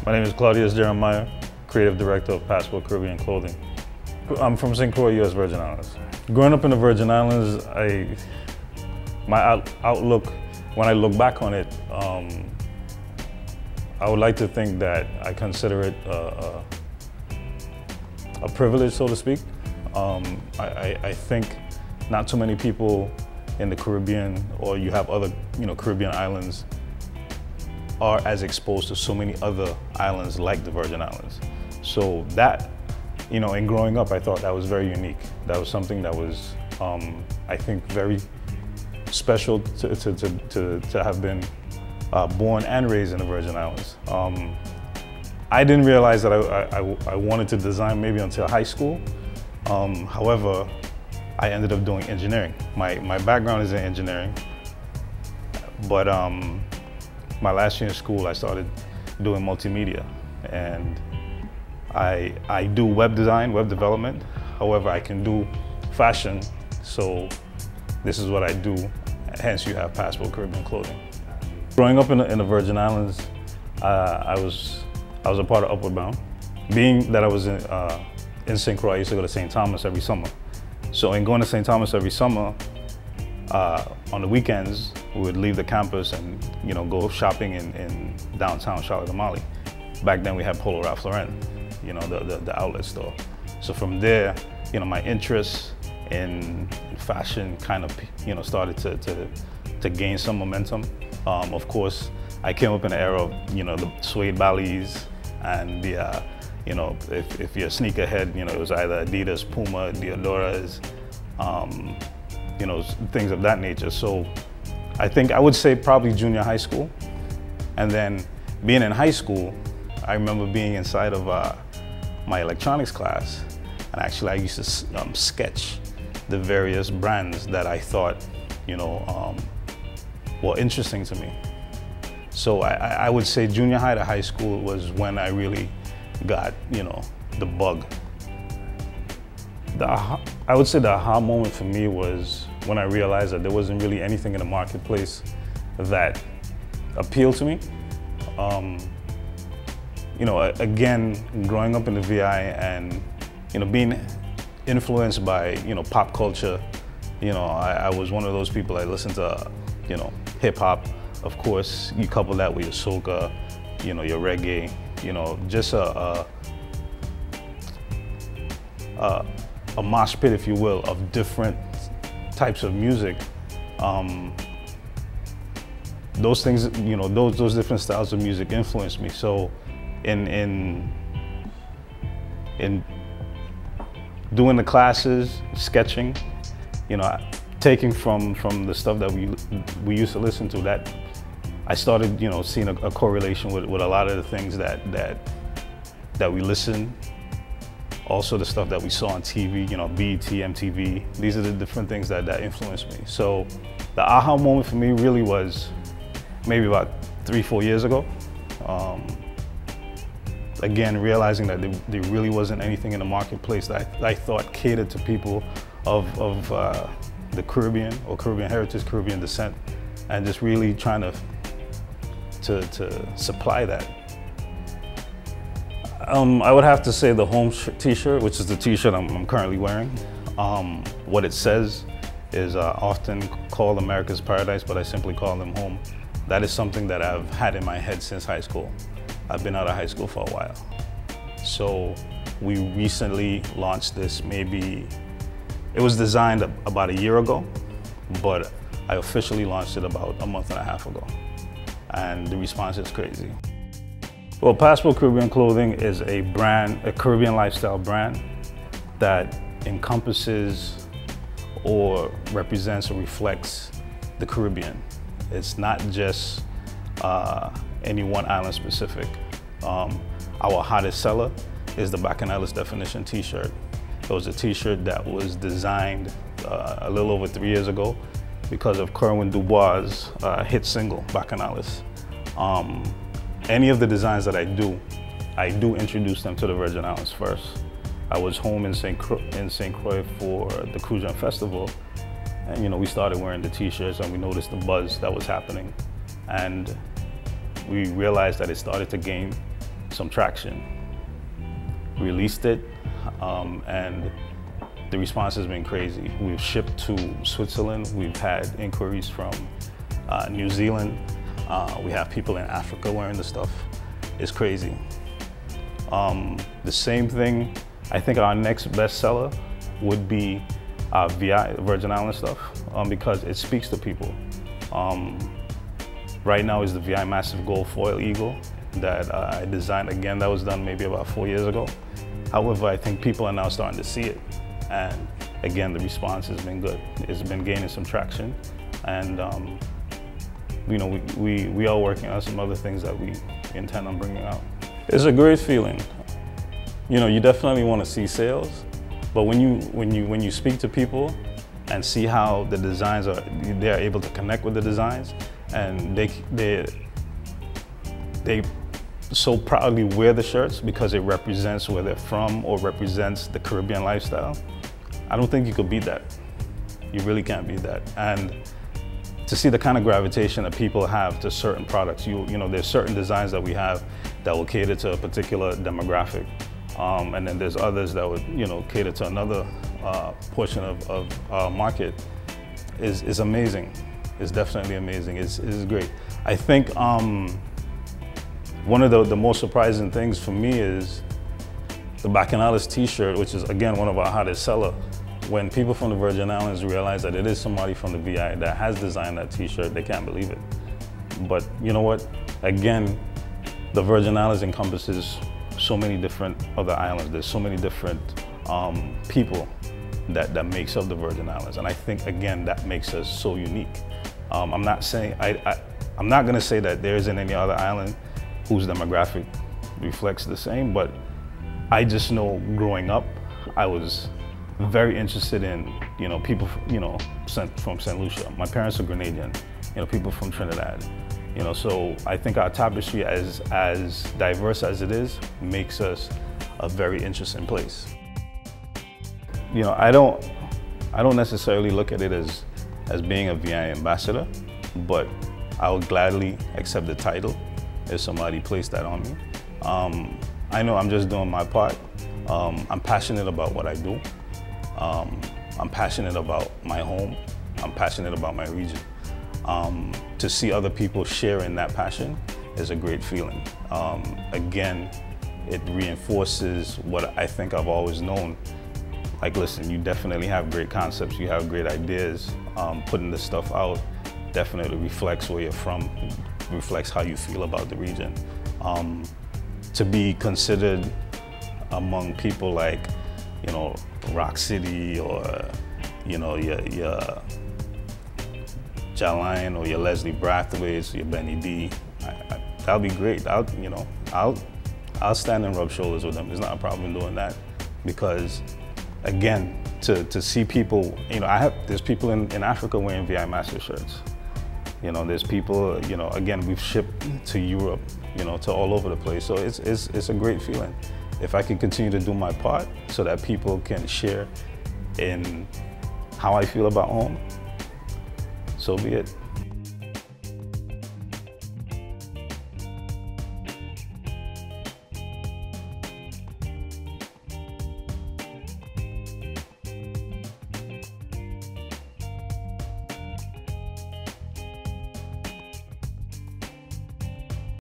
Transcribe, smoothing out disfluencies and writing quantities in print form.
My name is Claude Jeremiah, Creative Director of Passport Caribbean Clothing. I'm from St. Croix, U.S. Virgin Islands. Growing up in the Virgin Islands, my outlook, when I look back on it, I would like to think that I consider it a privilege, so to speak. I think not too many people in the Caribbean, or you have other Caribbean islands, are as exposed to so many other islands like the Virgin Islands. So that, in growing up, I thought that was very unique. That was something that was, I think, very special to have been born and raised in the Virgin Islands. I didn't realize that I wanted to design maybe until high school. However, I ended up doing engineering. My background is in engineering, but my last year in school, I started doing multimedia, and I do web design, web development. However, I can do fashion, so this is what I do. Hence, you have Passport Caribbean Clothing. Growing up in the Virgin Islands, I was a part of Upward Bound. Being that I was in St. Croix, I used to go to St. Thomas every summer. So in going to St. Thomas every summer, on the weekends, we would leave the campus and go shopping in downtown Charlotte-Amalie. Back then we had Polo Ralph Lauren, the outlet store. So from there, my interest in fashion kind of started to gain some momentum. Of course, I came up in the era of the suede ballets and the if you're a sneakerhead, it was either Adidas, Puma, Diodoras, things of that nature. So I think I would say probably junior high school. And then being in high school, I remember being inside of my electronics class, and actually I used to sketch the various brands that I thought were interesting to me. So I would say junior high to high school was when I really got the bug. I would say the aha moment for me was when I realized that there wasn't really anything in the marketplace that appealed to me. Again, growing up in the VI and being influenced by pop culture, I was one of those people that listened to hip hop. Of course, you couple that with your soca, your reggae, just a mosh pit, if you will, of different types of music. Those things, those different styles of music influenced me. So in doing the classes, sketching, taking from the stuff that we used to listen to, that I started seeing a correlation with a lot of the things that we listened. Also the stuff that we saw on TV, BET, MTV. These are the different things that influenced me. So the aha moment for me really was maybe about 3-4 years ago. Again, realizing that there really wasn't anything in the marketplace that I thought catered to people of the Caribbean or Caribbean heritage, Caribbean descent, and just really trying to supply that. I would have to say the home t-shirt, which is the t-shirt I'm currently wearing. What it says is often called America's Paradise, but I simply call them home. That is something that I've had in my head since high school. I've been out of high school for a while. So we recently launched this, it was designed about a year ago, but I officially launched it about a month and a half ago. And the response is crazy. Well, Passport Caribbean Clothing is a brand, a Caribbean lifestyle brand that encompasses or represents or reflects the Caribbean. It's not just any one island specific. Our hottest seller is the Bacchanalist Definition t-shirt. It was a t-shirt that was designed a little over 3 years ago because of Kerwin Dubois' hit single, Bacchanalist. Any of the designs that I do introduce them to the Virgin Islands first. I was home in St. Croix for the Cruise Festival, and we started wearing the t-shirts and we noticed the buzz that was happening. And we realized that it started to gain some traction. Released it, and the response has been crazy. We've shipped to Switzerland. We've had inquiries from New Zealand. We have people in Africa wearing the stuff. It's crazy. The same thing, I think our next bestseller would be VI, Virgin Island stuff, because it speaks to people. Right now is the VI Massive Gold Foil Eagle that I designed. Again, that was done maybe about 4 years ago. However, I think people are now starting to see it. And again, the response has been good. It's been gaining some traction. And you know, we are working on some other things that we intend on bringing out. It's a great feeling. You know, you definitely want to see sales, but when you speak to people and see how the designs are, they are able to connect with the designs, and they so proudly wear the shirts because it represents where they're from or represents the Caribbean lifestyle. I don't think you could beat that. You really can't beat that. And to see the kind of gravitation that people have to certain products, you know, there's certain designs that we have that will cater to a particular demographic. And then there's others that would, you know, cater to another portion of our market. Is amazing. It's definitely amazing. It's great. I think one of the most surprising things for me is the Bacchanales t-shirt, which is again one of our hottest sellers. When people from the Virgin Islands realize that it is somebody from the VI that has designed that t-shirt, they can't believe it. But you know what? Again, the Virgin Islands encompasses so many different other islands. There's so many different people that makes up the Virgin Islands. And I think, again, that makes us so unique. I'm not saying, I'm not gonna say that there isn't any other island whose demographic reflects the same, but I just know growing up, I was very interested in, you know, people, you know, from St. Lucia. My parents are Grenadian, you know, people from Trinidad. You know, so I think our tapestry, as diverse as it is, makes us a very interesting place. You know, I don't necessarily look at it as being a VI ambassador, but I would gladly accept the title if somebody placed that on me. I know I'm just doing my part. I'm passionate about what I do. I'm passionate about my home. I'm passionate about my region. To see other people sharing that passion is a great feeling. Again, it reinforces what I think I've always known. Like, listen, you definitely have great concepts, you have great ideas. Putting this stuff out definitely reflects where you're from, reflects how you feel about the region. To be considered among people like, you know, Rock City, or, you know, your Jaline, or your Leslie Brathwaite's, your Benny D, that'll be great. I'll stand and rub shoulders with them. There's not a problem doing that, because again, to see people, you know, there's people in Africa wearing VI Master shirts. You know, there's people, you know, again, we've shipped to Europe, you know, to all over the place. So it's a great feeling. If I can continue to do my part so that people can share in how I feel about home, so be it.